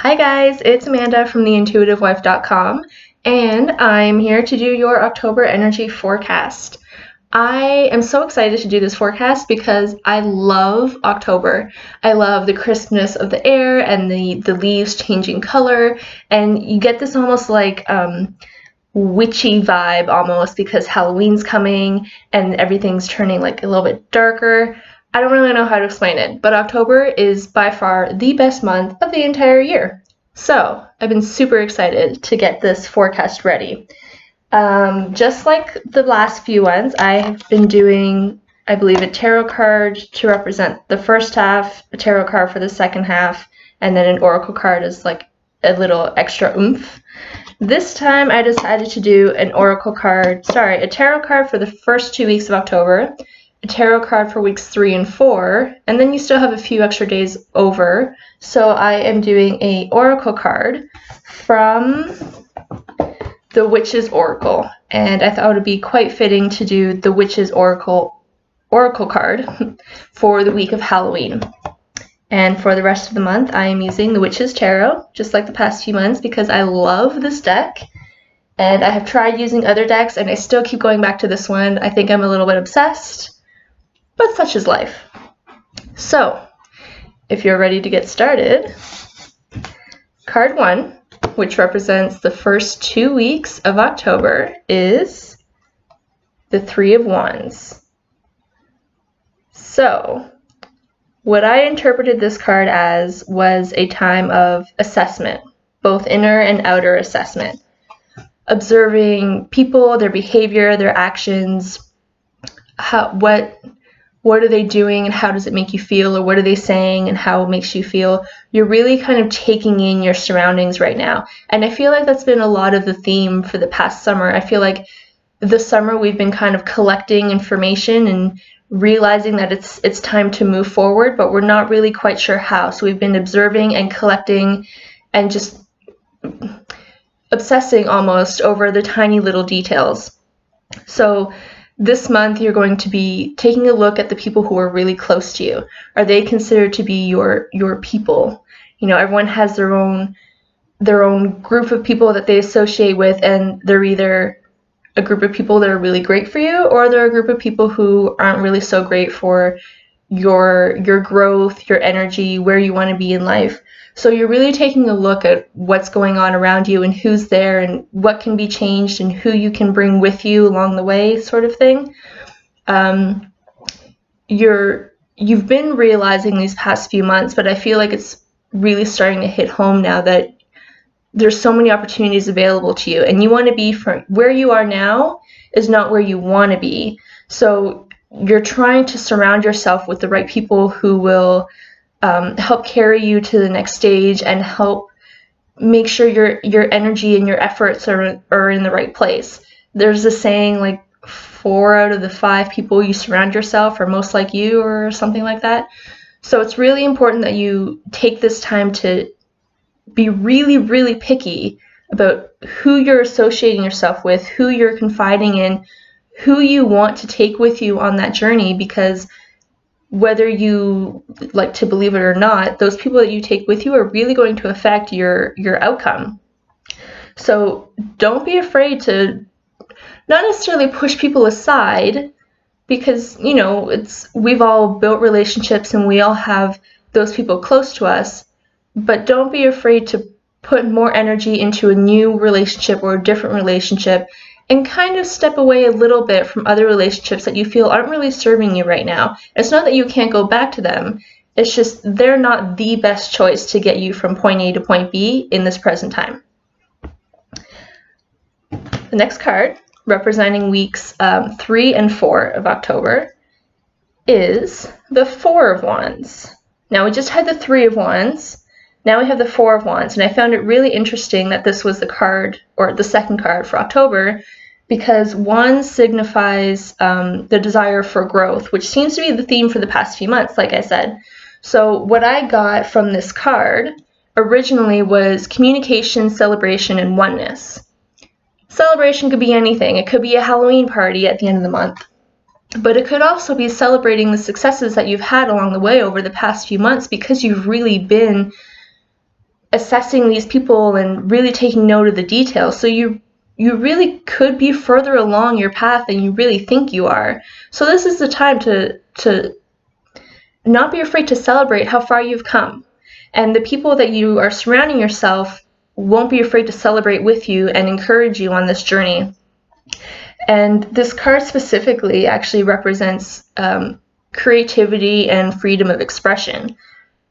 Hi guys, it's Amanda from theintuitivewife.com, and I'm here to do your October energy forecast. I am so excited to do this forecast because I love October. I love the crispness of the air and the leaves changing color, and you get this almost like witchy vibe almost because Halloween's coming and everything's turning like a little bit darker. I don't really know how to explain it, but October is by far the best month of the entire year. So I've been super excited to get this forecast ready. Just like the last few ones, I have been doing, I believe, a tarot card to represent the first half, a tarot card for the second half, and then an oracle card is like a little extra oomph. This time I decided to do a tarot card for the first 2 weeks of October, a tarot card for weeks 3 and 4, and then you still have a few extra days over. So I am doing a oracle card from the Witch's Oracle, and I thought it would be quite fitting to do the Witch's Oracle card for the week of Halloween. And for the rest of the month, I am using the Witch's Tarot, just like the past few months, because I love this deck. And I have tried using other decks, and I still keep going back to this one. I think I'm a little bit obsessed, but such is life. So, if you're ready to get started, card 1, which represents the first 2 weeks of October, is the Three of Wands. So, what I interpreted this card as was a time of assessment, both inner and outer assessment. Observing people, their behavior, their actions, what are they doing and how does it make you feel, or what are they saying and how it makes you feel. You're really kind of taking in your surroundings right now. And I feel like that's been a lot of the theme for the past summer. I feel like this summer we've been kind of collecting information and realizing that it's time to move forward, but we're not really quite sure how. So we've been observing and collecting and just obsessing almost over the tiny little details. So this month you're going to be taking a look at the people who are really close to you. Are they considered to be your people? You know, everyone has their own group of people that they associate with, and they're either a group of people that are really great for you, or they're a group of people who aren't really so great for your growth, your energy, where you want to be in life. So you're really taking a look at what's going on around you and who's there and what can be changed and who you can bring with you along the way, sort of thing. You've been realizing these past few months, but I feel like it's really starting to hit home now that there's so many opportunities available to you, and you want to be from where you are now is not where you want to be. So you're trying to surround yourself with the right people who will help carry you to the next stage and help make sure your energy and your efforts are in the right place. There's a saying like 4 out of the 5 people you surround yourself are most like you, or something like that. So it's really important that you take this time to be really, really picky about who you're associating yourself with, who you're confiding in, who you want to take with you on that journey, because whether you like to believe it or not, those people that you take with you are really going to affect your outcome. So don't be afraid to not necessarily push people aside, because, you know, we've all built relationships and we all have those people close to us, but don't be afraid to put more energy into a new relationship or a different relationship and kind of step away a little bit from other relationships that you feel aren't really serving you right now. It's not that you can't go back to them. It's just they're not the best choice to get you from point A to point B in this present time. The next card, representing weeks 3 and 4 of October, is the Four of Wands. Now we just had the Three of Wands. Now we have the Four of Wands, and I found it really interesting that this was the card, or the second card for October, because Wands signifies the desire for growth, which seems to be the theme for the past few months, like I said. So what I got from this card originally was communication, celebration, and oneness. Celebration could be anything. It could be a Halloween party at the end of the month. But it could also be celebrating the successes that you've had along the way over the past few months, because you've really been assessing these people and really taking note of the details. So you really could be further along your path than you really think you are. So this is the time to not be afraid to celebrate how far you've come. And the people that you are surrounding yourself won't be afraid to celebrate with you and encourage you on this journey. And this card specifically actually represents creativity and freedom of expression,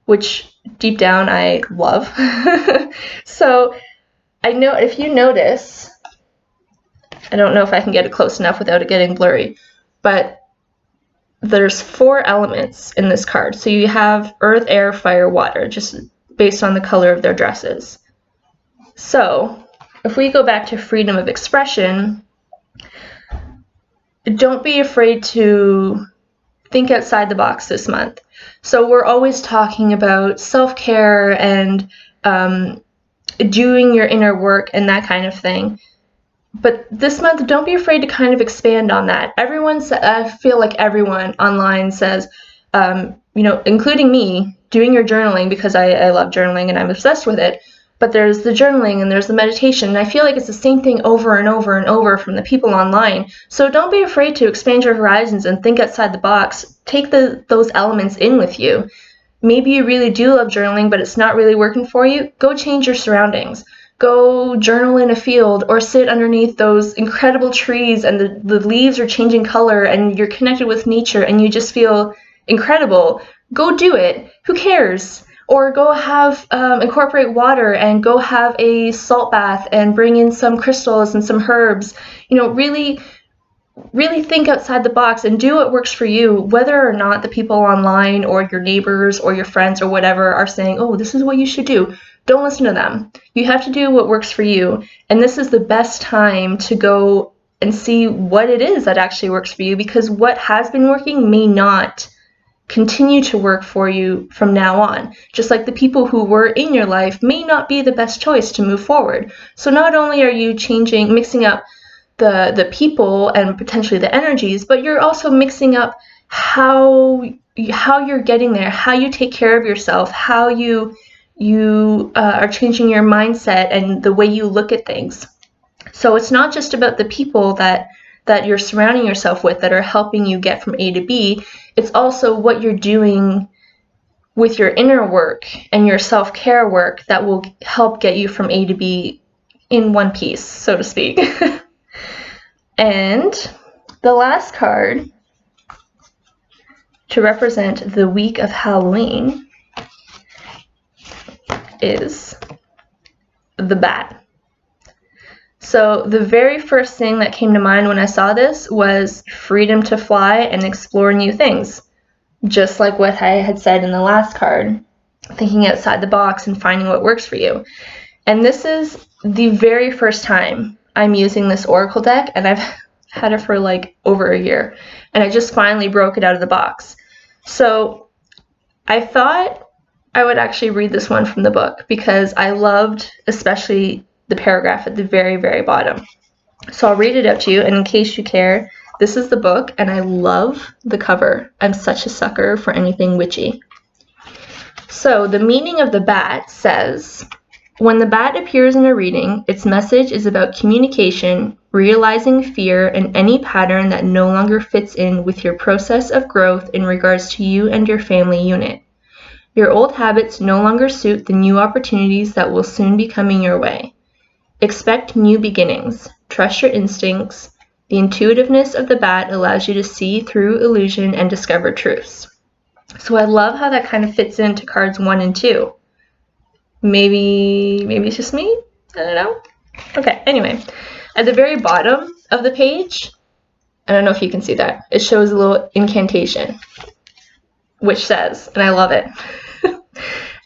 which deep down I love. So I know if you notice, I don't know if I can get it close enough without it getting blurry, but there's 4 elements in this card. So you have earth, air, fire, water, just based on the color of their dresses. So if we go back to freedom of expression, don't be afraid to think outside the box this month. So we're always talking about self-care and doing your inner work and that kind of thing. But this month, don't be afraid to kind of expand on that. I feel like everyone online says, including me, doing your journaling, because I love journaling and I'm obsessed with it. But there's the journaling and there's the meditation, and I feel like it's the same thing over and over and over from the people online. So don't be afraid to expand your horizons and think outside the box. Take those elements in with you. Maybe you really do love journaling, but it's not really working for you. Go change your surroundings. Go journal in a field or sit underneath those incredible trees and the leaves are changing color and you're connected with nature and you just feel incredible. Go do it. Who cares? Or go incorporate water and go have a salt bath and bring in some crystals and some herbs. Really, really think outside the box and do what works for you, whether or not the people online or your neighbors or your friends or whatever are saying, oh, this is what you should do. Don't listen to them. You have to do what works for you. And this is the best time to go and see what it is that actually works for you, because what has been working may not continue to work for you from now on. Just like the people who were in your life may not be the best choice to move forward. So not only are you mixing up the people and potentially the energies, but you're also mixing up how you're getting there, how you take care of yourself, how you are changing your mindset and the way you look at things. So it's not just about the people that you're surrounding yourself with that are helping you get from A to B. It's also what you're doing with your inner work and your self-care work that will help get you from A to B in one piece, so to speak. And the last card to represent the week of Halloween is the bat. So the very first thing that came to mind when I saw this was freedom to fly and explore new things. Just like what I had said in the last card, thinking outside the box and finding what works for you. And this is the very first time I'm using this Oracle deck, and I've had it for like over a year, and I just finally broke it out of the box. So I thought I would actually read this one from the book because I loved especially the paragraph at the very, very bottom. So I'll read it out to you, and in case you care, this is the book, and I love the cover. I'm such a sucker for anything witchy. So the meaning of the bat says, when the bat appears in a reading, its message is about communication, realizing fear, and any pattern that no longer fits in with your process of growth in regards to you and your family unit. Your old habits no longer suit the new opportunities that will soon be coming your way. Expect new beginnings. Trust your instincts. The intuitiveness of the bat allows you to see through illusion and discover truths. So I love how that kind of fits into cards 1 and 2. Maybe it's just me? I don't know. Okay, anyway. At the very bottom of the page, I don't know if you can see that, it shows a little incantation, which says, and I love it,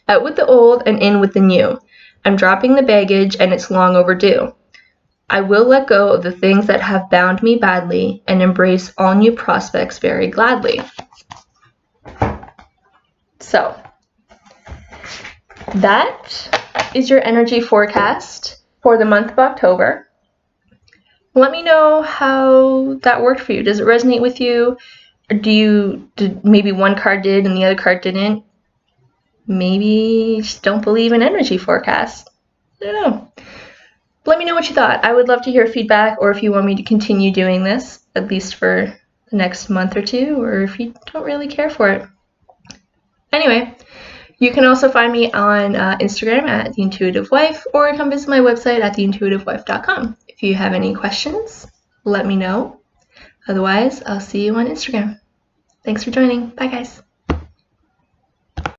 out with the old and in with the new. I'm dropping the baggage and it's long overdue. I will let go of the things that have bound me badly and embrace all new prospects very gladly. So, that is your energy forecast for the month of October. Let me know how that worked for you. Does it resonate with you? Or did maybe one card did and the other card didn't? maybe just don't believe in energy forecasts. I don't know. Let me know what you thought. I would love to hear feedback, or if you want me to continue doing this, at least for the next month or two, or if you don't really care for it. Anyway, you can also find me on Instagram at The Intuitive Wife, or come visit my website at theintuitivewife.com. If you have any questions, let me know. Otherwise, I'll see you on Instagram. Thanks for joining. Bye, guys.